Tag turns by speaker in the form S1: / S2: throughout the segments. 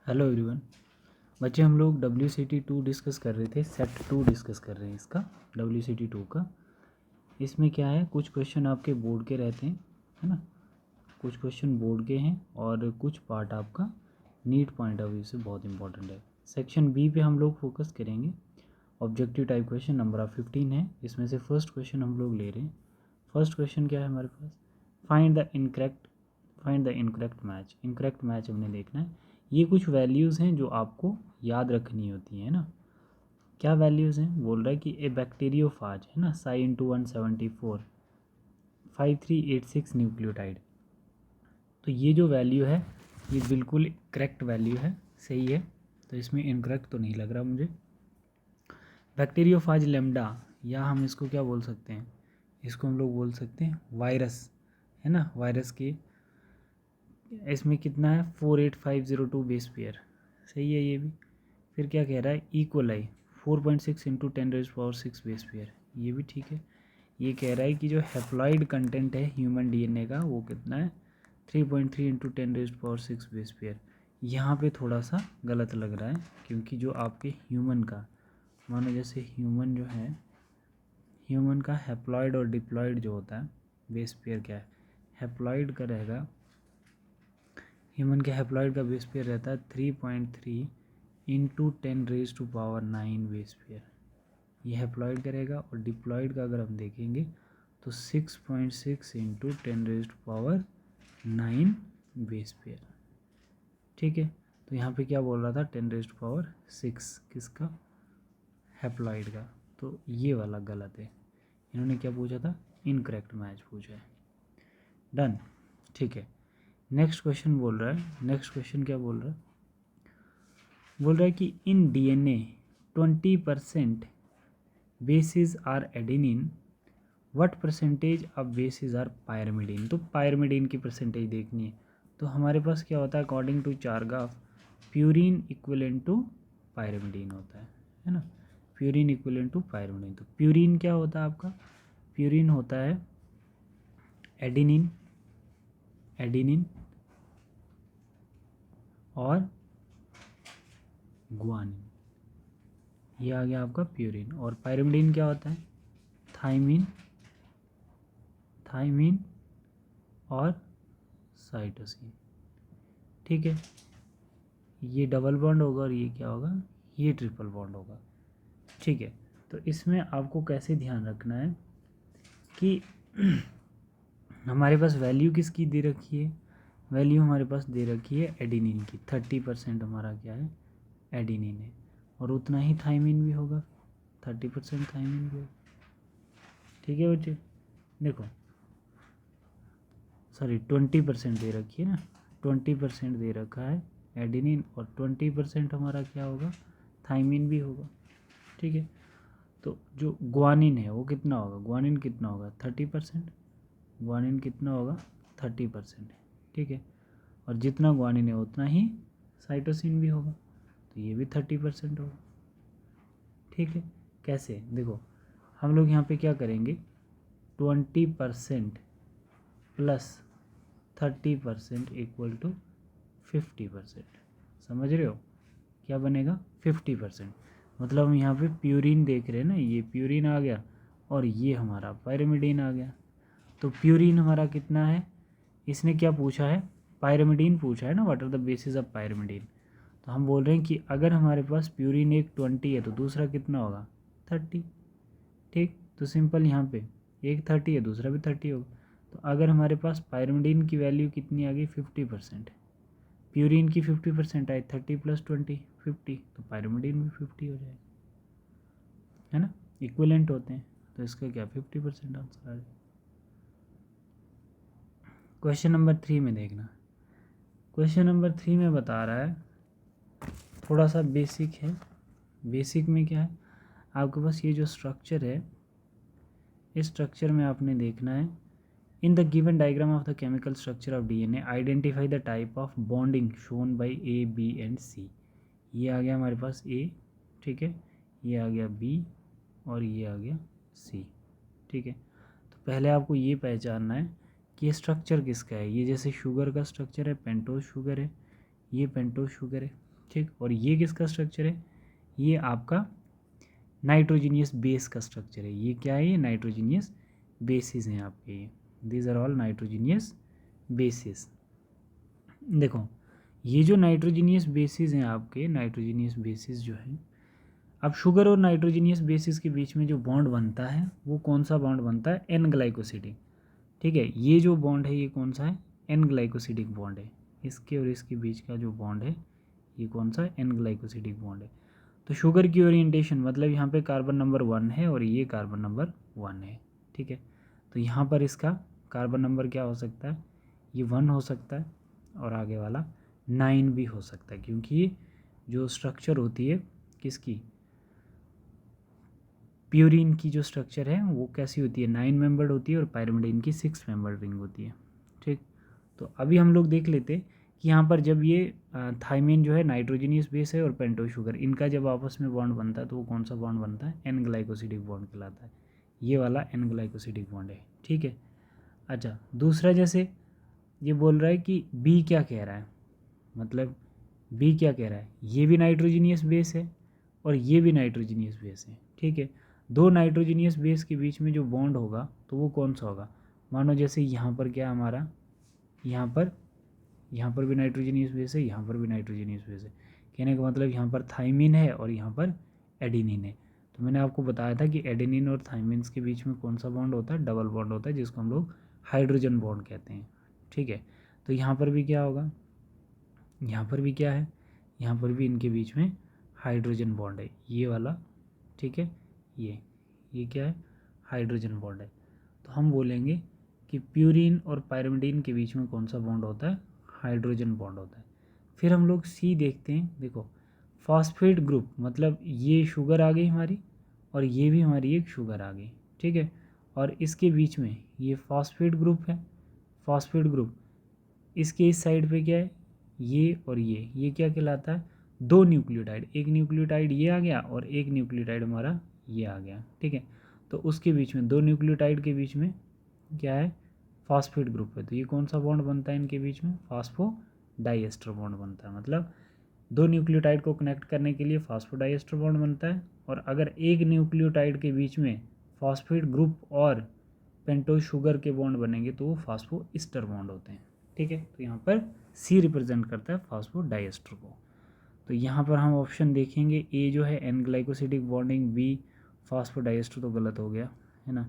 S1: Hello everyone. बच्चे हम लोग WCT 2 डिस्कस कर रहे थे, सेट 2 डिस्कस कर रहे हैं इसका WCT 2 का। इसमें क्या है, कुछ क्वेश्चन आपके बोर्ड के रहते हैं, है ना। कुछ क्वेश्चन बोर्ड के हैं और कुछ पार्ट आपका नीट पॉइंट ऑफ व्यू से बहुत इंपॉर्टेंट है। सेक्शन बी पे हम लोग फोकस करेंगे। Objective type question number of 15 है। इसमें से फर्स्ट क्वेश्चन हम लोग ले रहे हैं। फर्स्ट क्वेश्चन क्या है हमारे पास, find the incorrect match. Incorrect match हमने देखना है। ये कुछ वैल्यूज़ हैं जो आपको याद रखनी होती है ना। क्या वैल्यूज़ हैं, बोल रहा है कि ए बैक्टीरियोफाज है ना, Cy×174 5386 न्यूक्लियोटाइड। तो ये जो वैल्यू है ये बिल्कुल करेक्ट वैल्यू है, सही है। तो इसमें इनकरेक्ट तो नहीं लग रहा मुझे। बैक्टीरियोफाज लेम्डा, या हम इसको क्या बोल सकते हैं, इसको हम लोग बोल सकते हैं वायरस, है ना। वायरस के इसमें कितना है 48502 बेस पेयर, सही है ये भी। फिर क्या कह रहा है, इकोलाई 4.6 × 10⁻6 बेस पेयर, ये भी ठीक है। ये कह रहा है कि जो हैप्लॉइड कंटेंट है ह्यूमन DNA का वो कितना है 3.3 × 10⁻6 बेस पेयर। यहाँ पे थोड़ा सा गलत लग रहा है, क्योंकि जो आपके ह्यूमन का, मानो जैसे ह्यूमन जो है, ह्यूमन का हैप्लॉइड और डिप्लॉइड जो होता है बेस पेयर क्या है, हैप्लॉइड का रहेगा, ह्यूमन के हैप्लॉइड का बेस पेयर रहता है 3.3 × 10⁻9 बेस पेयर, ये हैप्लॉइड का रहेगा। और डिप्लॉइड का अगर हम देखेंगे तो 6.6 × 10⁻9 बेस पेयर, ठीक है। तो यहाँ पे क्या बोल रहा था 10⁻6 किसका, हैप्लॉइड का। तो ये वाला गलत है। इन्होंने क्या पूछा था, इनकरेक्ट मैच पूछा है। डन, ठीक है। नेक्स्ट क्वेश्चन बोल रहा है, नेक्स्ट क्वेश्चन क्या बोल रहा है, बोल रहा है कि in DNA 20% bases are adenine, what percentage of bases are pyrimidine. तो पायरिमिडीन की परसेंटेज देखनी है। तो हमारे पास क्या होता है, according to Chargaff, purine equivalent to pyrimidine होता है ना। Purine equivalent to pyrimidine. तो प्यूरिन क्या होता है आपका, प्यूरिन होता है एडेनिन, एडेनिन और गुआनिन, ये आ गया आपका प्यूरिन। और पायरिमिडीन क्या होता है, थाइमिन, थाइमिन और साइटोसिन, ठीक है। ये डबल बॉन्ड होगा और ये क्या होगा, ये ट्रिपल बॉन्ड होगा, ठीक है। तो इसमें आपको कैसे ध्यान रखना है कि हमारे पास वैल्यू किसकी दे रखी है, वैल्यू हमारे पास दे रखी है एडेनिन की। 30% हमारा क्या है, एडेनिन है। और उतना ही थाइमिन भी होगा, 30% थाइमिन भी होगा, ठीक है बच्चे। देखो सॉरी 20% दे रखी है ना, 20% दे रखा है एडेनिन और 20% हमारा क्या होगा, थाइमिन भी होगा, ठीक है। तो जो ग्वानिन है वो कितना होगा, ग्वानिन कितना होगा 30%, ग्वानिन कितना होगा 30%, ठीक है। और जितना ग्वानिन है उतना ही साइटोसिन भी होगा, तो ये भी 30% होगा, ठीक है। कैसे, देखो हम लोग यहाँ पे क्या करेंगे, 20% प्लस 30% इक्वल टू 50%, समझ रहे हो, क्या बनेगा 50%। मतलब हम यहाँ पे प्यूरिन देख रहे हैं ना, ये प्यूरिन आ गया और ये हमारा पायरिमिडीन आ गया। तो प्यूरिन हमारा कितना है, इसने क्या पूछा है, पायरिमिडीन पूछा है ना, what are the bases of pyrimidine. तो हम बोल रहे हैं कि अगर हमारे पास प्यूरिन एक 20 है तो दूसरा कितना होगा 30, ठीक। तो सिंपल यहाँ पे एक 30 है दूसरा भी 30 होगा। तो अगर हमारे पास पायरिमिडीन की वैल्यू कितनी आ गई 50%, प्यूरिन की 50% आई, 30 + 20 50, तो पायरिमिडीन भी 50 हो जाएगा, है ना, इक्विवेलेंट होते हैं। तो इसका क्या 50% आंसर आ जाएगा। क्वेश्चन नंबर 3 में देखना, क्वेश्चन नंबर 3 में बता रहा है, थोड़ा सा बेसिक है। बेसिक में क्या है, आपके पास ये जो स्ट्रक्चर है, इस स्ट्रक्चर में आपने देखना है, in the given diagram of the chemical structure of DNA identify the type of bonding shown by A, B and C। ये आ गया हमारे पास A, ठीक है, ये आ गया B और ये आ गया C, ठीक है। तो पहले आपको ये पहचानना है कि ये स्ट्रक्चर किसका है। ये जैसे शुगर का स्ट्रक्चर है, पेंटोज शुगर है, ये पेंटोज शुगर है, ठीक। और ये किसका स्ट्रक्चर है, ये आपका नाइट्रोजीनियस बेस का स्ट्रक्चर है। ये क्या है, ये नाइट्रोजीनियस बेसिस हैं आपके, ये these are all nitrogenous bases. देखो ये जो नाइट्रोजीनियस बेसिस हैं आपके, नाइट्रोजीनियस बेसिस जो है, अब शुगर और नाइट्रोजीनियस बेसिस के बीच में जो बॉन्ड बनता है वो कौन सा बॉन्ड बनता है, एन ग्लाइकोसिडिक। ठीक है, ये जो बॉन्ड है ये कौन सा है, एन ग्लाइकोसिडिक बॉन्ड है। इसके और इसके बीच का जो बॉन्ड है ये कौन सा, एन ग्लाइकोसिडिक बॉन्ड है। तो शुगर की ओरिएंटेशन मतलब यहाँ पे कार्बन नंबर 1 है और ये कार्बन नंबर 1 है। ठीक है, तो यहाँ पर इसका कार्बन नंबर क्या हो सकता है, ये 1 हो सकता है और आगे वाला 9 भी हो सकता है, क्योंकि जो स्ट्रक्चर होती है किसकी, प्यूरिन की जो स्ट्रक्चर है वो कैसी होती है, 9 मेंबर्ड होती है और पायरिमिडिन की 6 मेंबर्ड रिंग होती है। ठीक, तो अभी हम लोग देख लेते कि यहाँ पर जब ये थाइमिन जो है नाइट्रोजीनियस बेस है और पेंटोज शुगर, इनका जब आपस में बॉन्ड बनता है तो वो कौन सा बॉन्ड बनता है, एन ग्लाइकोसिडिक बॉन्ड कहलाता है। ये वाला एन ग्लाइकोसिडिक बॉन्ड है। ठीक है, अच्छा दूसरा, जैसे ये बोल रहा है कि बी क्या कह रहा है, मतलब बी क्या कह रहा है, ये भी नाइट्रोजीनियस बेस है और ये भी नाइट्रोजीनियस बेस है। ठीक है, दो नाइट्रोजीनियस बेस के बीच में जो बॉन्ड होगा तो वो कौन सा होगा, मानो जैसे यहाँ पर क्या हमारा, यहाँ पर भी नाइट्रोजीनियस बेस है, यहाँ पर भी नाइट्रोजीनियस बेस है। कहने का मतलब यहाँ पर थाइमिन है और यहाँ पर एडेनिन है। तो मैंने आपको बताया था कि एडेनिन और थाइमिन्स के बीच में कौन सा बॉन्ड होता है, डबल बॉन्ड होता है, जिसको हम लोग हाइड्रोजन बॉन्ड कहते हैं। ठीक है, तो यहाँ पर भी क्या होगा, यहाँ पर भी क्या है, यहाँ पर भी इनके बीच में हाइड्रोजन बॉन्ड है, ये वाला। ठीक है, ये क्या है, हाइड्रोजन बॉन्ड है। तो हम बोलेंगे कि प्यूरिन और पायरिमिडिन के बीच में कौन सा बॉन्ड होता है, हाइड्रोजन बॉन्ड होता है। फिर हम लोग सी देखते हैं, देखो फॉस्फेट ग्रुप, मतलब ये शुगर आ गई हमारी और ये भी हमारी एक शुगर आ गई। ठीक है, और इसके बीच में ये फॉस्फेट ग्रुप है, फॉस्फेट ग्रुप, इसके इस साइड पे क्या है, ये और ये क्या कहलाता है, दो न्यूक्लियोटाइड, एक न्यूक्लियोटाइड ये आ गया और एक न्यूक्लियोटाइड हमारा ये आ गया। ठीक है, तो उसके बीच में दो न्यूक्लियोटाइड के बीच में क्या है, फॉस्फेट ग्रुप है। तो ये कौन सा बॉन्ड बनता है इनके बीच में, फॉस्फोडाइएस्टर बॉन्ड बनता है। मतलब दो न्यूक्लियोटाइड को कनेक्ट करने के लिए फॉस्फोडाइएस्टर बॉन्ड बनता है, और अगर एक न्यूक्लियोटाइड के बीच में फॉस्फेट ग्रुप और पेंटोज शुगर के बॉन्ड बनेंगे तो वो फॉस्फोईस्टर बॉन्ड होते हैं। ठीक है, तो यहाँ पर सी रिप्रेजेंट करता है फॉस्फोडाइएस्टर को। तो यहाँ पर हम ऑप्शन देखेंगे, ए जो है N glycosidic bonding, B phosphodiester तो गलत हो गया है ना।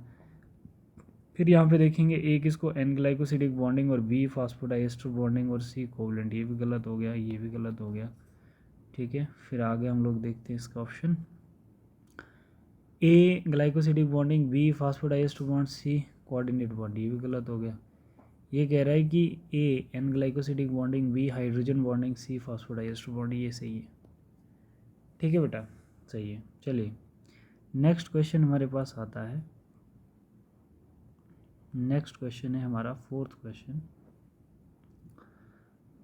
S1: फिर यहाँ पे देखेंगे ए किसको, एन ग्लाइकोसिडिक बॉन्डिंग और बी फॉस्फोडाइएस्टर बॉन्डिंग और सी कोवलेंट, ये भी गलत हो गया, ये भी गलत हो गया। ठीक है, फिर आगे हम लोग देखते हैं इसका option, A glycosidic bonding, B phosphodiester bond, C coordinate bond, ये भी गलत हो गया। ये कह रहा है कि A N glycosidic bonding, B hydrogen bonding, C phosphodiester bonding, ये सही है। ठीक है बेटा, सही है। चलिए नेक्स्ट क्वेश्चन हमारे पास आता है, नेक्स्ट क्वेश्चन है हमारा फोर्थ क्वेश्चन।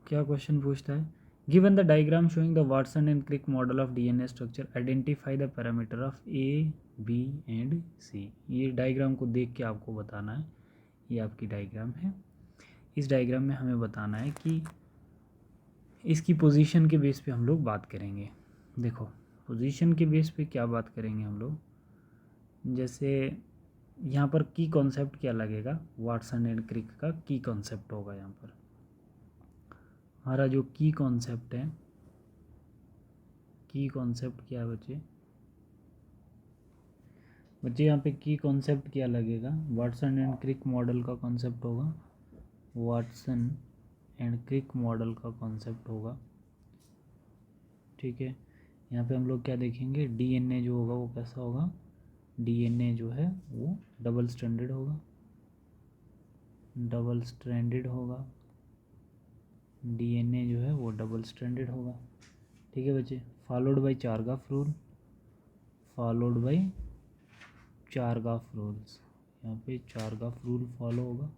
S1: क्या क्वेश्चन पूछता है, given the diagram showing the Watson and Crick model of DNA structure, identify the parameter of A B and C. ये डायग्राम को देख के आपको बताना है, ये आपकी डायग्राम है। इस डायग्राम में हमें बताना है कि इसकी पोजीशन के बेस पे हम लोग बात करेंगे। देखो पोजीशन के बेस पे क्या बात करेंगे हम लोग, जैसे यहाँ पर की कॉन्सेप्ट क्या लगेगा, वाटसन एंड क्रिक का की कॉन्सेप्ट होगा। यहाँ पर हमारा जो की कॉन्सेप्ट है, की कॉन्सेप्ट क्या है बच्चे, यहाँ पे की कॉन्सेप्ट क्या लगेगा, वाटसन एंड क्रिक मॉडल का कॉन्सेप्ट होगा, वाटसन एंड क्रिक मॉडल का कॉन्सेप्ट होगा। ठीक है, यहाँ पे हम लोग क्या देखेंगे, डीएनए जो होगा वो कैसा होगा, डीएनए जो है वो डबल स्ट्रैंडेड होगा, डबल स्ट्रैंडेड होगा, डीएनए जो है वो डबल स्ट्रैंडेड होगा। ठीक है बच्चे, followed by चारगाफ rule, followed by चारगाफ rules, यहाँ पे चारगाफ रूल फॉलो होगा।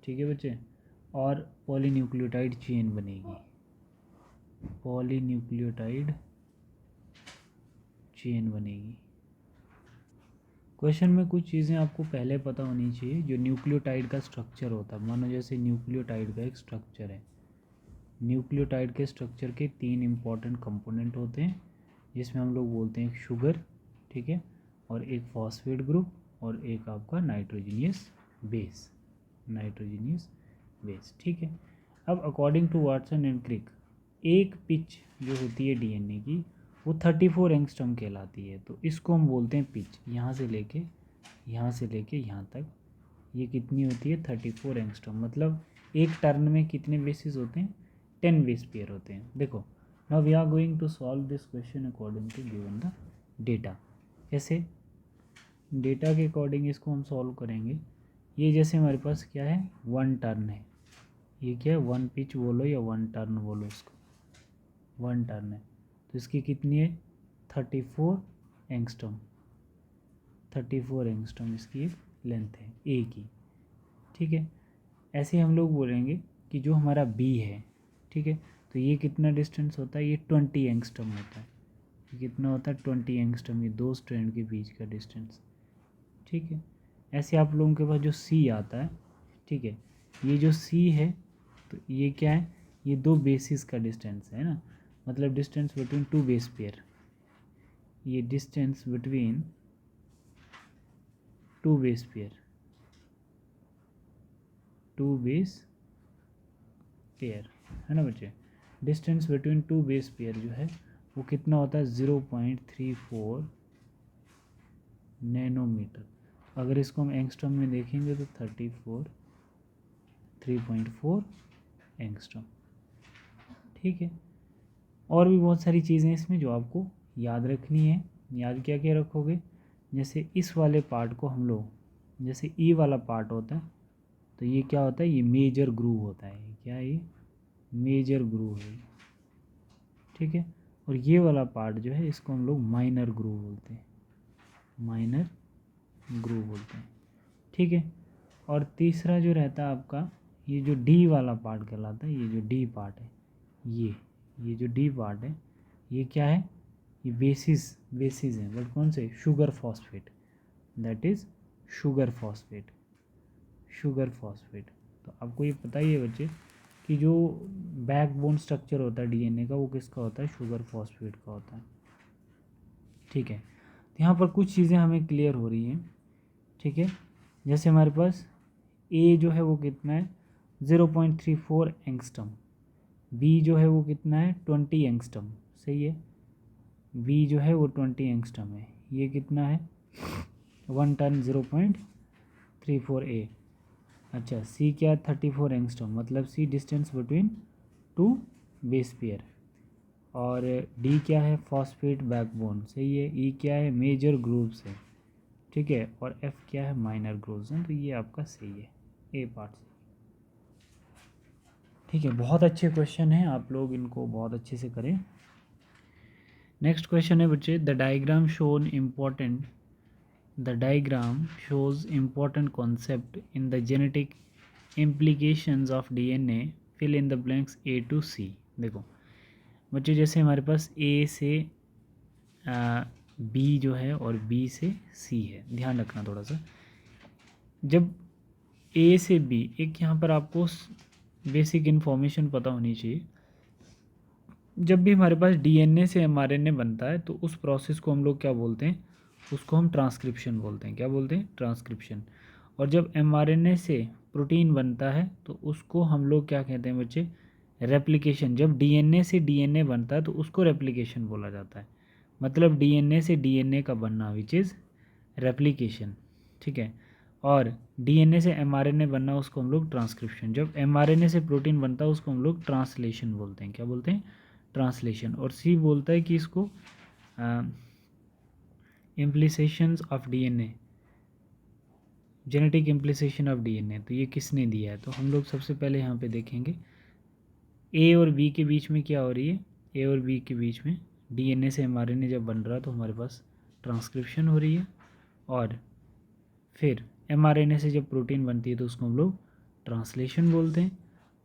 S1: ठीक है बच्चे, और पॉलीन्यूक्लियोटाइड चेन बनेगी, पॉलीन्यूक्लियोटाइड चेन बनेगी। क्वेश्चन में कुछ चीज़ें आपको पहले पता होनी चाहिए, जो न्यूक्लियोटाइड का स्ट्रक्चर होता है। मानो जैसे न्यूक्लियोटाइड का एक स्ट्रक्चर है, न्यूक्लियोटाइड के स्ट्रक्चर के 3 इम्पॉर्टेंट कंपोनेंट होते हैं, जिसमें हम लोग बोलते हैं एक शुगर, ठीक है, और एक फॉस्फेट ग्रुप और एक आपका नाइट्रोजनियस बेस, ठीक है। अब according to Watson and Crick एक पिच जो होती है डीएनए की वो 34 एंगस्ट्रॉम कहलाती है। तो इसको हम बोलते हैं पिच, यहाँ से लेके यहाँ तक ये कितनी होती है 34 एंगस्ट्रॉम। मतलब एक टर्न में कितने बेसिस होते हैं 10 बेस पेयर होते हैं। देखो now we are going to solve this question according to given the data. कैसे? डेटा के अकॉर्डिंग इसको हम सॉल्व करेंगे। ये जैसे हमारे पास क्या है 1 टर्न है, ये क्या है 1 पिच बोलो या 1 टर्न बोलो, इसको 1 टर्न है तो इसकी कितनी है 34 एंगस्ट्रॉम, 34 एंगस्ट्रॉम इसकी एक लेंथ है ए की, ठीक है। ऐसे हम लोग बोलेंगे कि जो हमारा बी है, ठीक है, तो ये कितना डिस्टेंस होता है, ये 20 एंगस्ट्रॉम होता है। ये कितना होता है 20 एंगस्ट्रॉम, ये 2 स्ट्रैंड के बीच का डिस्टेंस, ठीक है। ऐसे आप लोगों के पास जो सी आता है, ठीक है, ये जो सी है तो ये क्या है, ये 2 बेसिस का डिस्टेंस है ना, मतलब डिस्टेंस बिटवीन 2 बेस पेयर, ये distance between 2 base pair, 2 base pair है ना बच्चे। डिस्टेंस बिटवीन 2 बेस पेयर जो है वो कितना होता है 0.34 नैनोमीटर। अगर इसको हम एंगस्ट्रॉम में देखेंगे तो 3.4 एंगस्ट्रॉम, ठीक है। और भी बहुत सारी चीज़ें इसमें जो आपको याद रखनी है। याद क्या क्या रखोगे, जैसे इस वाले पार्ट को हम लोग, जैसे ई वाला पार्ट होता है तो ये क्या होता है, ये मेजर ग्रूव होता है। क्या है ये मेजर ग्रूव है, ठीक है। और ये वाला पार्ट जो है इसको हम लोग माइनर ग्रूव बोलते हैं, माइनर ग्रूव बोलते हैं, ठीक है। और तीसरा जो रहता है आपका ये जो डी वाला पार्ट कहलाता है, ये जो डी पार्ट है, ये जो डी पार्ट है ये क्या है, ये बेसिस हैं, बट कौन से, sugar phosphate, that is sugar phosphate. तो आपको ये पता ही है बच्चे कि जो बैकबोन स्ट्रक्चर होता है डीएनए का वो किसका होता है, शुगर फॉस्फेट का होता है, ठीक है। तो यहाँ पर कुछ चीज़ें हमें क्लियर हो रही हैं, ठीक है। जैसे हमारे पास ए जो है वो कितना है 0.34 एंगस्ट्रॉम, बी जो है वो कितना है 20 एंगस्ट्रॉम, सही है। बी जो है वो 20 एंगस्ट्रॉम है, ये कितना है 1 टर्न 0.34 ए। अच्छा सी क्या है 34 एंगस्ट्रॉम, मतलब सी डिस्टेंस बिटवीन 2 बेस पेयर। और डी क्या है फॉस्फेट बैकबोन, सही है। ई क्या है मेजर ग्रूव्स है, ठीक है। और एफ क्या है माइनर ग्रूव्स हैं, तो ये आपका सही है ए पार्ट से, ठीक है। बहुत अच्छे क्वेश्चन हैं, आप लोग इनको बहुत अच्छे से करें। नेक्स्ट क्वेश्चन है बच्चे, the diagram shows important concept in the genetic implications of DNA, fill in the blanks A to C। देखो बच्चे जैसे हमारे पास ए से बी जो है और बी से सी है, ध्यान रखना थोड़ा सा। जब ए से बी, एक यहाँ पर आपको बेसिक इन्फॉर्मेशन पता होनी चाहिए, जब भी हमारे पास डीएनए से एमआरएनए बनता है तो उस प्रोसेस को हम लोग क्या बोलते हैं, उसको हम ट्रांसक्रिप्शन बोलते हैं। क्या बोलते हैं, ट्रांसक्रिप्शन। और जब एमआरएनए से प्रोटीन बनता है तो उसको हम लोग क्या कहते हैं बच्चे, रेप्लिकेशन। जब डीएनए से डीएनए बनता है तो उसको रेप्लिकेशन बोला जाता है, मतलब डीएनए से डीएनए का बनना विच इज़ रेप्लिकेशन, ठीक है। और डीएनए से एमआरएनए बनना उसको हम लोग ट्रांसक्रिप्शन। जब एमआरएनए से प्रोटीन बनता है उसको हम लोग ट्रांसलेशन बोलते हैं। क्या बोलते हैं, ट्रांसलेशन। और सी बोलता है कि इसको implications of DNA, genetic implication of DNA. तो ये किसने दिया है, तो हम लोग सबसे पहले यहाँ पे देखेंगे ए और बी के बीच में क्या हो रही है, ए और बी के बीच में डीएनए से एमआरएनए जब बन रहा है तो हमारे पास ट्रांसक्रिप्शन हो रही है। और फिर एमआरएनए से जब प्रोटीन बनती है तो उसको हम लोग ट्रांसलेशन बोलते हैं।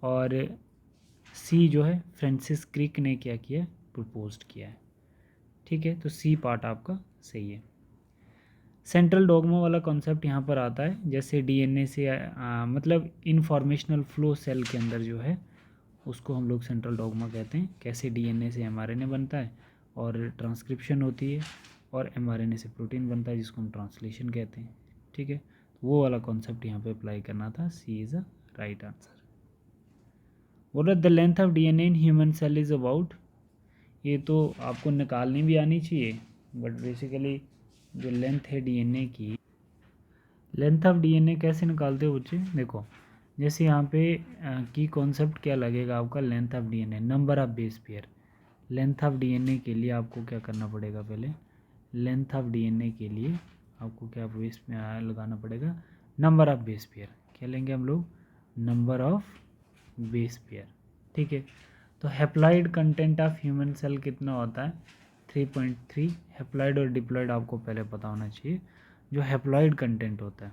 S1: और सी जो है फ्रांसिस क्रिक ने क्या किया, प्रपोज्ड किया है, ठीक है। तो सी पार्ट आपका सही है। सेंट्रल डॉगमा वाला कॉन्सेप्ट यहाँ पर आता है, जैसे डीएनए से मतलब इन्फॉर्मेशनल फ्लो सेल के अंदर जो है उसको हम लोग सेंट्रल डॉगमा कहते हैं। कैसे डीएनए से एमआरएनए बनता है और ट्रांसक्रिप्शन होती है, और एमआरएनए से प्रोटीन बनता है जिसको हम ट्रांसलेशन कहते हैं। ठीक है, वो वाला कॉन्सेप्ट यहाँ पे अप्लाई करना था। C is a right answer. What are the length of DNA in human cell is about. ये तो आपको निकालनी भी आनी चाहिए, बट बेसिकली जो लेंथ है डीएनए की, लेंथ ऑफ डीएनए कैसे निकालते हो बच्चे? देखो, जैसे यहाँ पे की कॉन्सेप्ट क्या लगेगा आपका, length of DNA, number of base pair. Length of DNA के लिए आपको क्या करना पड़ेगा, पहले लेंथ ऑफ डीएनए के लिए आपको क्या बेस में लगाना पड़ेगा, नंबर ऑफ बेस पेयर। क्या लेंगे हम लोग, नंबर ऑफ बेस पेयर। ठीक है, तो haploid content of human cell कितना होता है, 3.3। हैप्लॉइड और डिप्लॉइड आपको पहले पता होना चाहिए। जो हैप्लॉइड कंटेंट होता है,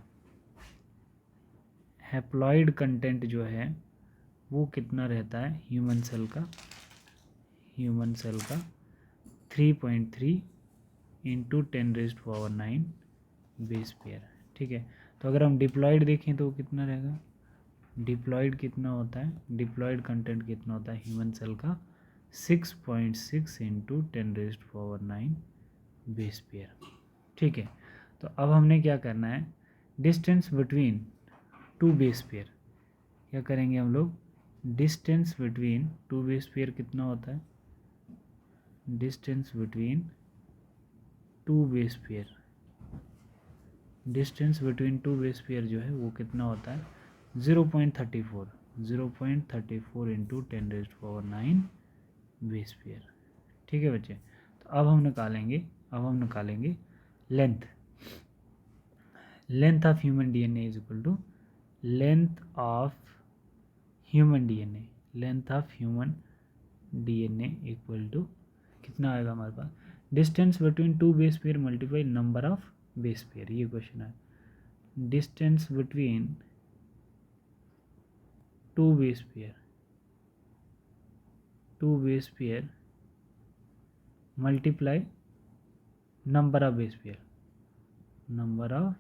S1: हैप्लॉइड कंटेंट जो है वो कितना रहता है ह्यूमन सेल का, ह्यूमन सेल का 3.3 इंटू 10⁻⁹ बेस पेयर। ठीक है, तो अगर हम डिप्लॉइड देखें तो कितना रहेगा, डिप्लॉइड कितना होता है, डिप्लॉइड कंटेंट कितना होता है ह्यूमन सेल का, 6.6 इंटू 10⁻⁹ बेस पेयर। ठीक है, तो अब हमने क्या करना है, distance between two base pair. क्या करेंगे हम लोग, distance between two base pair कितना होता है, distance between two base pair, distance between two base pair जो है वो कितना होता है, 0.34 इंटू 10⁻⁹ बेस पेयर। ठीक है बच्चे, तो अब हम निकालेंगे length. Length of human DNA is equal to length of human DNA, length of human DNA equal to कितना आएगा हमारे पास, distance between two base pair multiply number of base pair. ये क्वेश्चन है, distance between two base pair multiply number of base pair, number of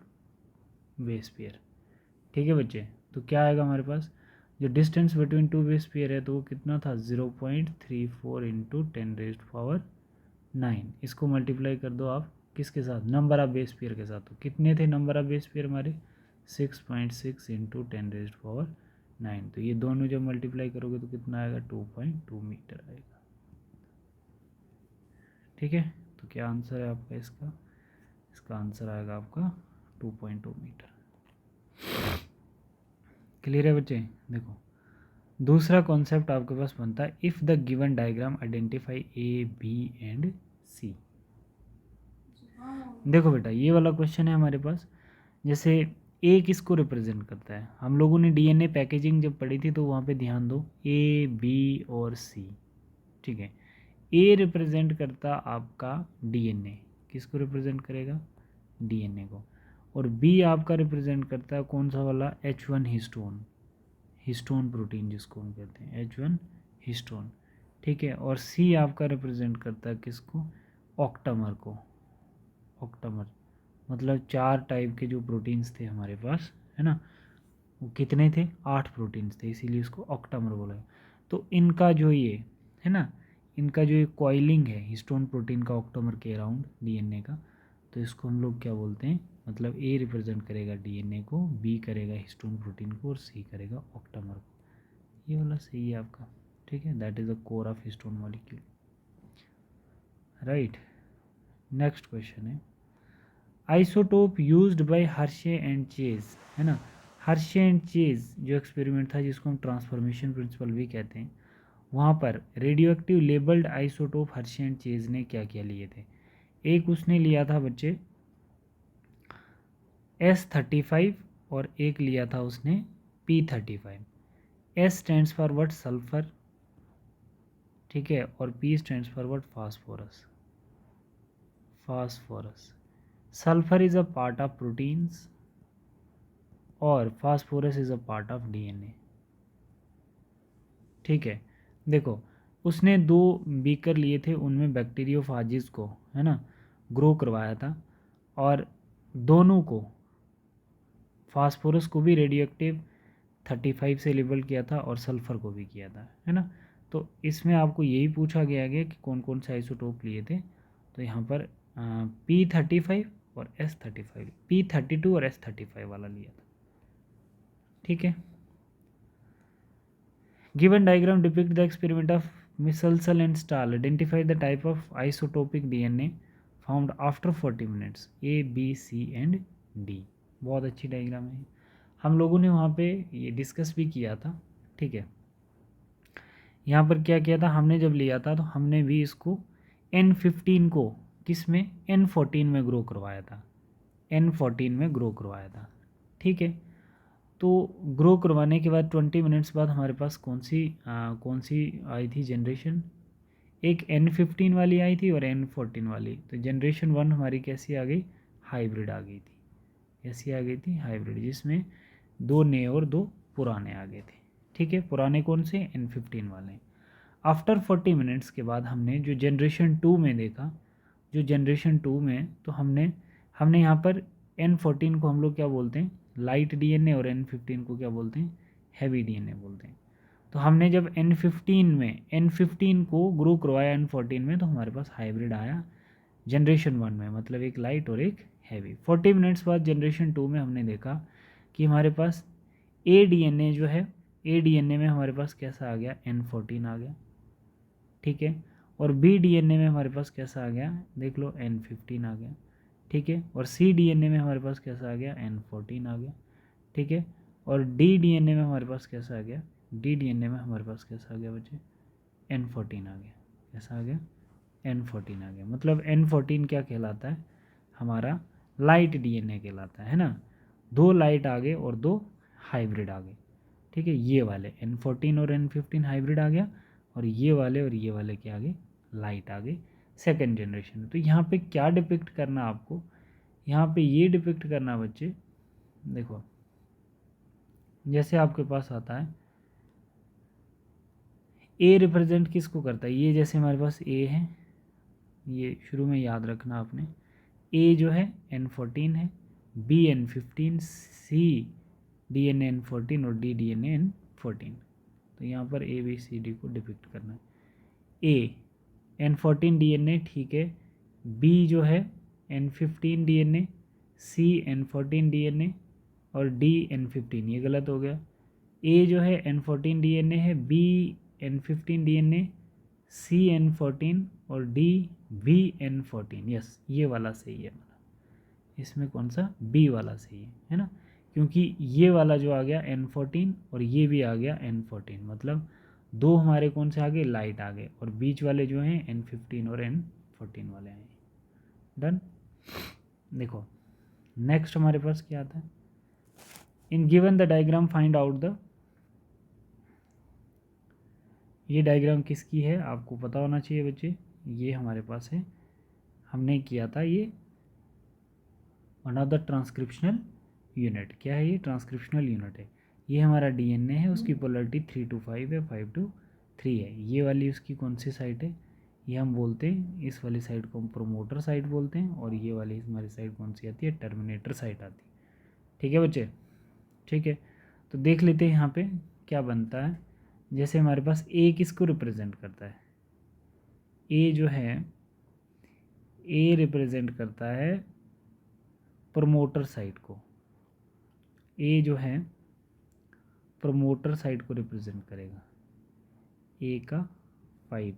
S1: base pair. ठीक है बच्चे, तो क्या आएगा हमारे पास, जो distance between two base pair है तो वो कितना था, 0.34 इंटू 10⁻⁹। इसको मल्टीप्लाई कर दो आप किसके साथ, नंबर ऑफ बेस पेयर के साथ। तो कितने थे नंबर ऑफ बेस पेयर हमारे, 6.6 इंटू 10⁻⁹। तो ये दोनों जब मल्टीप्लाई करोगे तो कितना आएगा, 2.2 मीटर आएगा। ठीक है, तो क्या आंसर है आपका इसका, इसका आंसर आएगा आपका 2.2 मीटर। क्लियर है बच्चे? देखो, दूसरा कॉन्सेप्ट आपके पास बनता है, if the given diagram identify A B and C. देखो बेटा, ये वाला क्वेश्चन है हमारे पास, जैसे ए किसको रिप्रेजेंट करता है, हम लोगों ने डीएनए पैकेजिंग जब पढ़ी थी तो वहाँ पे ध्यान दो, ए बी और सी। ठीक है, ए रिप्रेजेंट करता आपका डीएनए, किसको रिप्रेजेंट करेगा, डीएनए को, और बी आपका रिप्रेजेंट करता है कौन सा वाला, H1 हिस्टोन, हिस्टोन प्रोटीन जिसको हम कहते हैं H1 हिस्टोन। ठीक है, और सी आपका रिप्रेजेंट करता है किसको, ऑक्टामर को, ऑक्टामर मतलब 4 टाइप के जो प्रोटीन्स थे हमारे पास, है ना, वो कितने थे, 8 प्रोटीन्स थे, इसीलिए इसको ऑक्टामर बोला है। तो इनका जो ये है ना, इनका जो ये कॉइलिंग है हिस्टोन प्रोटीन का ऑक्टामर के अराउंड डीएनए का, तो इसको हम लोग क्या बोलते हैं, मतलब ए रिप्रेजेंट करेगा डीएनए को, बी करेगा हिस्टोन प्रोटीन को, और सी करेगा ऑक्टामर को। ये वाला सही है आपका। ठीक है, that is the core of histone molecule. Right, next question है, isotope used by Hershey and Chase, है ना, हर्शे एंड चेज जो एक्सपेरिमेंट था जिसको हम ट्रांसफॉर्मेशन प्रिंसिपल भी कहते हैं, वहाँ पर radio active labelled isotope Hershey and chase ने क्या क्या लिए थे। एक उसने लिया था बच्चे S35 और एक लिया था उसने P35। S stands for what, sulphur, ठीक है, और P stands for what, phosphorus, phosphorus. Sulphur is a part of proteins और phosphorus is a part of DNA. ठीक है, देखो, उसने 2 बीकर लिए थे, उनमें बैक्टीरियोफाजिस को, है ना, ग्रो करवाया था, और दोनों को, फास्फोरस को भी रेडियोएक्टिव 35 से लेबल किया था और सल्फ़र को भी किया था, है ना। तो इसमें आपको यही पूछा गया कि कौन कौन से आइसोटोप लिए थे। तो यहाँ पर P35 और S35, P32 और S35 वाला लिया था, ठीक है। Given diagram depict the experiment of Meselson and Stahl, identify the type of isotopic DNA found after 40 minutes, A B C and D। बहुत अच्छी डायग्राम है, हम लोगों ने वहाँ पे ये डिस्कस भी किया था, ठीक है। यहाँ पर क्या किया था, हमने जब लिया था तो हमने भी इसको N15 को किस में, N14 में ग्रो करवाया था, N14 में ग्रो करवाया था, ठीक है। तो ग्रो करवाने के बाद 20 मिनट्स बाद हमारे पास कौन सी आई थी जनरेशन, एक N15 वाली आई थी और N14 वाली। तो जनरेशन 1 हमारी कैसी आ गई, हाइब्रिड आ गई थी, कैसी आ गई थी, हाइब्रिड, जिसमें 2 नए और 2 पुराने आ गए थे, ठीक है। पुराने कौन से, N15 वाले। आफ्टर 40 मिनट्स के बाद हमने जो जनरेशन 2 में देखा, जो जनरेशन 2 में, तो हमने यहाँ पर N14 को हम लोग क्या बोलते हैं, लाइट DNA, और N15 को क्या बोलते हैं, हैवी DNA बोलते हैं। तो हमने जब N15 को ग्रो करवाया N14 में, तो हमारे पास हाइब्रिड आया जनरेशन 1 में, मतलब एक लाइट और एक हैवी। 40 मिनट्स बाद जनरेशन 2 में हमने देखा कि हमारे पास ADNA जो है, ADNA में हमारे पास कैसा आ गया, N14 आ गया, ठीक है। और BDNA में हमारे पास कैसा आ गया, देख लो, N15 आ गया, ठीक है। और CDNA में हमारे पास कैसा आ गया, N14 आ गया, ठीक है। और DDNA में हमारे पास कैसा आ गया, DDNA में हमारे पास कैसा आ गया बच्चे, N14 आ गया, कैसा आ गया, N14 आ गया। मतलब N14 क्या कहलाता है, हमारा लाइट DNA कहलाता है ना। 2 लाइट आ गए और 2 हाइब्रिड आ गए, ठीक है। ये वाले N14 और N15 हाइब्रिड आ गया, और ये वाले क्या आ गए, लाइट आ गई, सेकेंड जनरेशन। तो यहाँ पे क्या डिपिक्ट करना आपको, यहाँ पे ये डिपिक्ट करना बच्चे, देखो जैसे आपके पास आता है A रिप्रेजेंट किसको करता है, ये जैसे हमारे पास A है, ये शुरू में याद रखना आपने, A जो है N14 है, B N15, C DNA N14 और D DNA N14। तो यहाँ पर A B C D को डिपिक्ट करना है। A N14 DNA, ठीक है। B जो है N15 DNA, C N14 DNA और D N15, ये गलत हो गया। A जो है N14 DNA है, B N15 DNA, C N14 और D V N14, यस, ये वाला सही है हमारा। इसमें कौन सा, B वाला सही है ना, क्योंकि ये वाला जो आ गया N14 और ये भी आ गया N14, मतलब 2 हमारे कौन से आ गए, लाइट आ गए, और बीच वाले जो हैं N15 और N14 वाले आए। डन। देखो नेक्स्ट हमारे पास क्या आता है, in given the diagram find out the, ये डायग्राम किसकी है आपको पता होना चाहिए बच्चे, ये हमारे पास है, हमने किया था ये one of the transcriptional unit. क्या है ये, ट्रांसक्रिप्शनल यूनिट है। ये हमारा DNA है, उसकी पोलरिटी 3 to 5 है, 5 to 3 है। ये वाली उसकी कौन सी साइड है, ये हम बोलते हैं, इस वाली साइड को हम प्रोमोटर साइड बोलते हैं, और ये वाली हमारी साइड कौन सी आती है, टर्मिनेटर साइड आती है, ठीक है बच्चे, ठीक है। तो देख लेते हैं यहाँ पे क्या बनता है। जैसे हमारे पास A किसको रिप्रेजेंट करता है, A जो है, A रिप्रेजेंट करता है प्रमोटर साइड को, A जो है प्रमोटर साइड को रिप्रेजेंट करेगा, A का 5,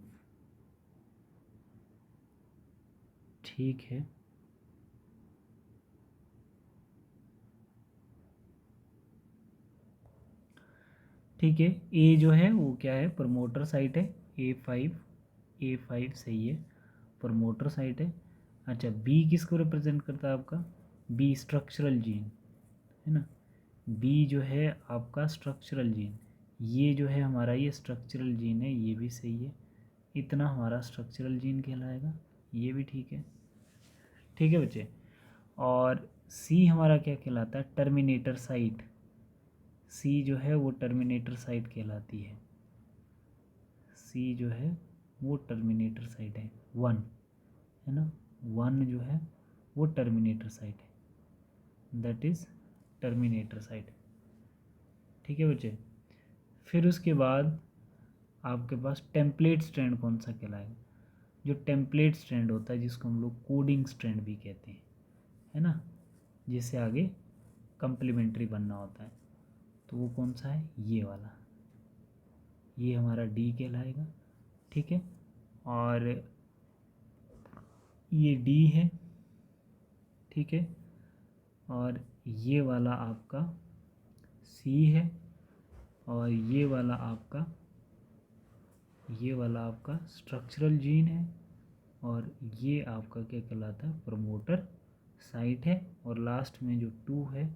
S1: ठीक है। ठीक है, A जो है वो क्या है, प्रमोटर साइट है, A5 सही है, प्रमोटर साइट है। अच्छा, B किसको रिप्रेजेंट करता है आपका, B स्ट्रक्चरल जीन, है ना। B जो है आपका स्ट्रक्चरल जीन, ये जो है हमारा ये स्ट्रक्चरल जीन है, ये भी सही है, इतना हमारा स्ट्रक्चरल जीन कहलाएगा, ये भी ठीक है, ठीक है बच्चे। और C हमारा क्या कहलाता है, टर्मिनेटर साइट, C जो है वो टर्मिनेटर साइट कहलाती है, C जो है वो टर्मिनेटर साइट है, 1 है ना, 1 जो है वो टर्मिनेटर साइट है, दैट इज़ टर्मिनेटर साइट। ठीक है बच्चे। फिर उसके बाद आपके पास टेम्पलेट स्ट्रैंड कौन सा कहलाएगा? जो टेम्पलेट स्ट्रैंड होता है जिसको हम लोग कोडिंग स्ट्रैंड भी कहते हैं, है ना, जिससे आगे कंप्लीमेंट्री बनना होता है, तो वो कौन सा है? ये वाला, ये हमारा डी कहलाएगा। ठीक है, और ये डी है। ठीक है, और ये वाला आपका सी है, और ये वाला आपका स्ट्रक्चरल जीन है, और ये आपका क्या कहलाता है? प्रमोटर साइट है। और लास्ट में जो 2 है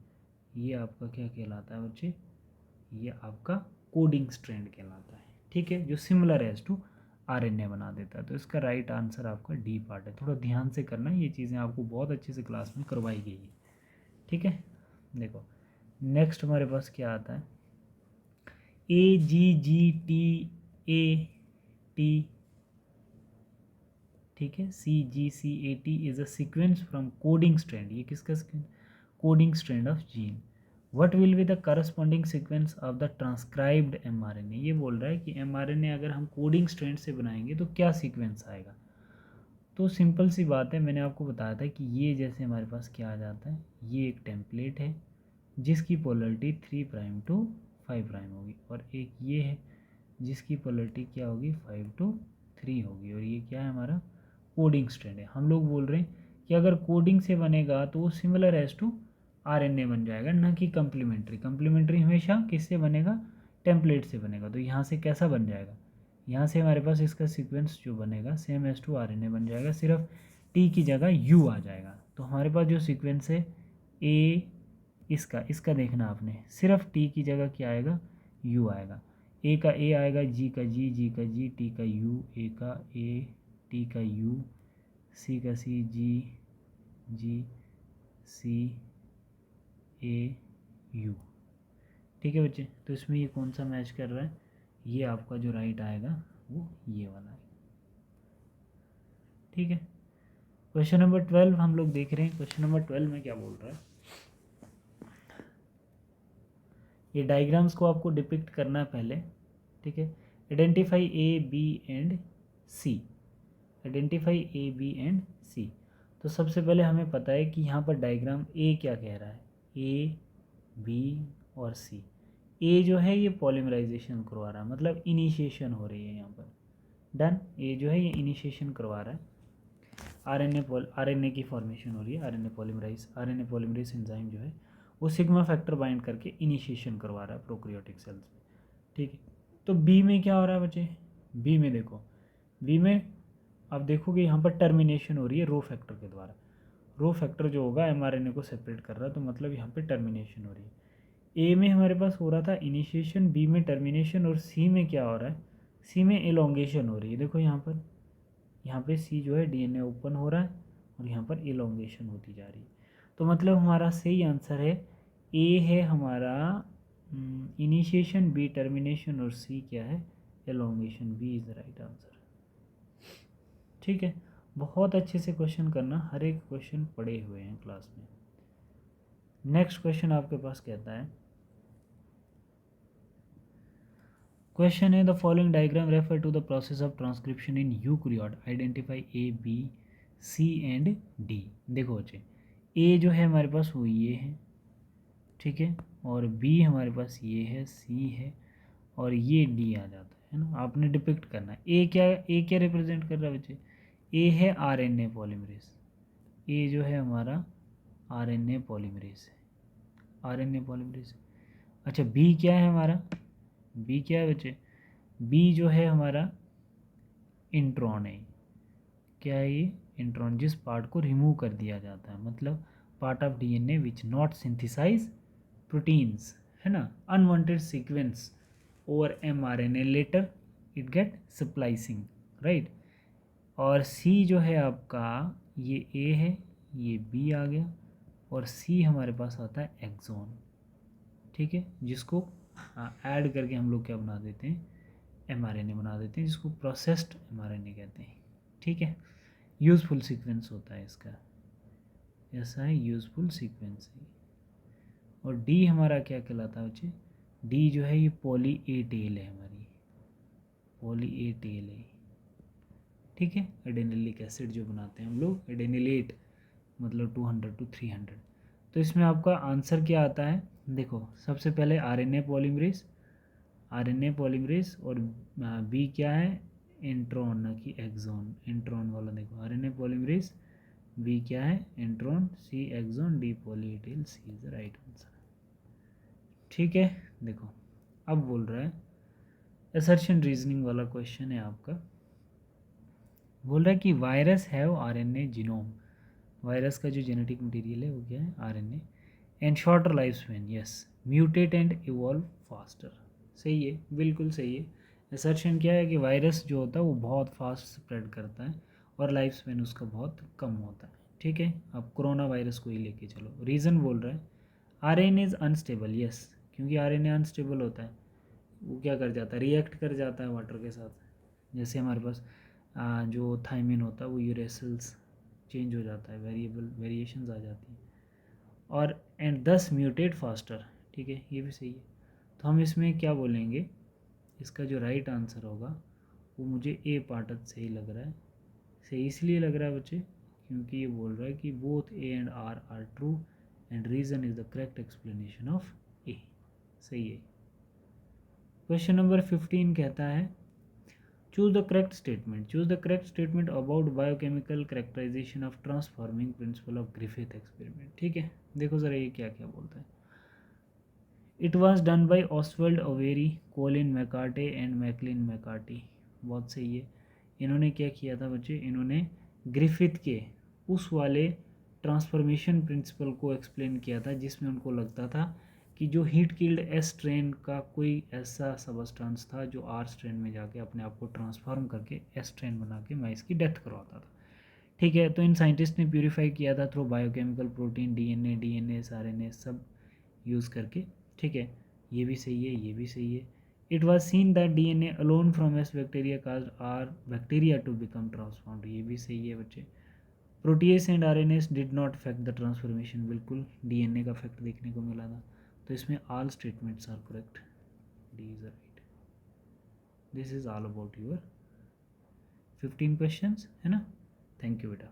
S1: ये आपका क्या कहलाता है बच्चे? ये आपका कोडिंग स्ट्रैंड कहलाता है। ठीक है, जो सिमिलर एज टू आरएनए बना देता है। तो इसका राइट आंसर आपका डी पार्ट है। थोड़ा ध्यान से करना, ये चीज़ें आपको बहुत अच्छे से क्लास में करवाई गई है। ठीक है, देखो नेक्स्ट हमारे पास क्या आता है? AGGTAT। ठीक है, CGCAT is a sequence from coding strand. ये किसका sequence? Coding strand of gene. What will be the corresponding sequence of the transcribed mRNA। ये बोल रहा है कि mRNA अगर हम कोडिंग स्ट्रैंड से बनाएंगे तो क्या सीक्वेंस आएगा? तो सिंपल सी बात है, मैंने आपको बताया था कि ये जैसे हमारे पास क्या आ जाता है, ये एक टेम्पलेट है जिसकी पोलरिटी 3 प्राइम टू 5 प्राइम होगी, और एक ये है जिसकी पोलरिटी क्या होगी? 5 टू 3 होगी, और ये क्या है? हमारा कोडिंग स्ट्रैंड है। हम लोग बोल रहे हैं कि अगर कोडिंग से बनेगा तो वो सिमिलर एज टू आरएनए बन जाएगा, ना कि कंप्लीमेंट्री। कंप्लीमेंट्री हमेशा किससे बनेगा? टेम्पलेट से बनेगा। तो यहाँ से कैसा बन जाएगा? यहाँ से हमारे पास इसका सीक्वेंस जो बनेगा सेम एज टू आरएनए बन जाएगा, सिर्फ टी की जगह यू आ जाएगा। तो हमारे पास जो सीक्वेंस है ए, इसका देखना आपने, सिर्फ टी की जगह क्या आएगा? यू आएगा। ए का ए आएगा, जी का जी का जी, टी का यू, ए का ए, टी का यू, सी का सी, जी सी, ए, यू। ठीक है बच्चे, तो इसमें ये कौन सा मैच कर रहा है? ये आपका जो राइट आएगा वो ये वाला है। ठीक है, क्वेश्चन नंबर 12 हम लोग देख रहे हैं। क्वेश्चन नंबर 12 में क्या बोल रहा है? ये डायग्राम्स को आपको डिपिक्ट करना है पहले। ठीक है, identify A B and C. Identify A B and C. तो सबसे पहले हमें पता है कि यहाँ पर डायग्राम ए क्या कह रहा है? ए, बी और सी। ए जो है ये पॉलीमराइजेशन करवा रहा है, मतलब इनिशिएशन हो रही है यहाँ पर। डन। ए जो है ये इनिशिएशन करवा रहा है, आरएनए की फॉर्मेशन हो रही है, आरएनए पॉलीमरेज एंजाइम जो है वो सिग्मा फैक्टर बाइंड करके इनिशिएशन करवा रहा है प्रोकैरियोटिक सेल्स में। ठीक है, तो बी में क्या हो रहा है बच्चे? बी में देखो, बी में आप देखोगे यहाँ पर टर्मिनेशन हो रही है रो फैक्टर के द्वारा। रो फैक्टर जो होगा एमआरएनए को सेपरेट कर रहा है, तो मतलब यहाँ पे टर्मिनेशन हो रही है। ए में हमारे पास हो रहा था इनिशिएशन, बी में टर्मिनेशन, और सी में क्या हो रहा है? सी में एलोंगेशन हो रही है। देखो यहाँ पे सी जो है डीएनए ओपन हो रहा है, और यहाँ पर एलोंगेशन होती जा रही है। तो मतलब हमारा सही आंसर है ए है हमारा इनिशिएशन, बी टर्मिनेशन, और सी क्या है? Elongation. B is the right answer. ठीक है, बहुत अच्छे से क्वेश्चन करना, हर एक क्वेश्चन पढ़े हुए हैं क्लास में। नेक्स्ट क्वेश्चन आपके पास कहता है, क्वेश्चन है the following diagram refer to the process of transcription in eukaryote, identify A B C and D. देखो बच्चे, ए जो है हमारे पास वो ये है, ठीक है, और बी हमारे पास ये है, सी है, और ये डी आ जाता है ना। आपने डिपिक्ट करना है ए क्या रिप्रेजेंट कर रहा है बच्चे? ए है आरएनए पॉलीमरेज। ए जो है हमारा आरएनए पॉलीमरेज है, आरएनए पॉलीमरेज। अच्छा, बी क्या है हमारा? बी क्या है बच्चे? बी जो है हमारा इंट्रॉन है। क्या है ये? इंट्रॉन, जिस पार्ट को रिमूव कर दिया जाता है, मतलब part of DNA which not synthesise proteins, है ना, unwanted sequence over mRNA, later it get splicing, right. और सी जो है आपका, ये ए है, ये बी आ गया, और सी हमारे पास आता है एक्सॉन। ठीक है, जिसको ऐड करके हम लोग क्या बना देते हैं? एमआरएनए बना देते हैं, जिसको प्रोसेस्ड एमआरएनए कहते हैं। ठीक है, यूज़फुल सीक्वेंस होता है इसका, ऐसा है यूज़फुल सीक्वेंस है। और डी हमारा क्या कहलाता है बच्चे? डी जो है ये पॉली ए टेल है हमारी, पॉली ए टेल है, ठीक है। एडेनिलिक एसिड जो बनाते हैं हम लोग, एडेनिलेट मतलब 200 to 300। तो इसमें आपका आंसर क्या आता है, देखो सबसे पहले आरएनए पॉलीमरेज, आरएनए पॉलीमरेज, और बी क्या है, इंट्रॉन, ना कि एक्सॉन, इंट्रॉन वाला देखो, आरएनए पॉलीमरेज, बी क्या है, intron, C exon, D poly A tail, C is the right answer, ठीक है। देखो अब बोल रहा है असर्शन रीजनिंग वाला क्वेश्चन है आपका, बोल रहा है कि virus have RNA genome, virus का जो जेनेटिक मटेरियल है वो क्या है, RNA, and shorter life span, yes, mutate and evolve faster, सही है, बिल्कुल सही है। असर्शन क्या है कि वायरस जो होता है वो बहुत फास्ट स्प्रेड करता है और लाइफ स्पैन उसका बहुत कम होता है, ठीक है। अब कोरोना वायरस को ही लेके चलो, रीज़न बोल रहा है आरएनए इज़ अनस्टेबल, यस, क्योंकि आरएनए अनस्टेबल होता है, वो क्या कर जाता है, रिएक्ट कर जाता है वाटर के साथ, जैसे हमारे पास जो थायमिन होता है वो यूरेसिल्स चेंज हो जाता है, वेरिएशंस आ जाती हैं, और एंड दस म्यूटेट फास्टर, ठीक है, ये भी सही है। तो हम इसमें क्या बोलेंगे, इसका जो राइट आंसर होगा वो मुझे ए पार्ट सही लग रहा है, सही इसलिए लग रहा है बच्चे क्योंकि ये बोल रहा है कि both A and R true and reason is the correct explanation of A, सही है। क्वेश्चन नंबर 15 कहता है choose the correct statement, choose the correct statement about biochemical characterization of transforming principle of Griffith experiment, ठीक है। देखो ज़रा ये क्या क्या बोलता है, it was done by Oswald Avery, Colin McCarty and Maclyn McCarty, बहुत सही है। इन्होंने क्या किया था बच्चे, इन्होंने ग्रिफिथ के उस वाले ट्रांसफॉर्मेशन प्रिंसिपल को एक्सप्लेन किया था जिसमें उनको लगता था कि जो हीट किल्ड एस स्ट्रेन का कोई ऐसा सबस्टांस था जो आर स्ट्रेन में जाके अपने आप को ट्रांसफॉर्म करके एस स्ट्रेन बना के माइस की डेथ करवाता था, ठीक है। तो इन साइंटिस्ट ने प्यूरिफाई किया था through biochemical protein, DNA RNA सब यूज़ करके, ठीक है। ये भी सही है, ये भी सही है। It was seen that DNA alone from S bacteria cause R bacteria to become transformed, ये भी सही है बच्चे। Proteases and RNase did not affect the transformation, बिल्कुल डीएनए का इफेक्ट देखने को मिला था। तो इसमें all statements are correct, D is right. This is all about your 15 questions, है ना। थैंक यू बेटा।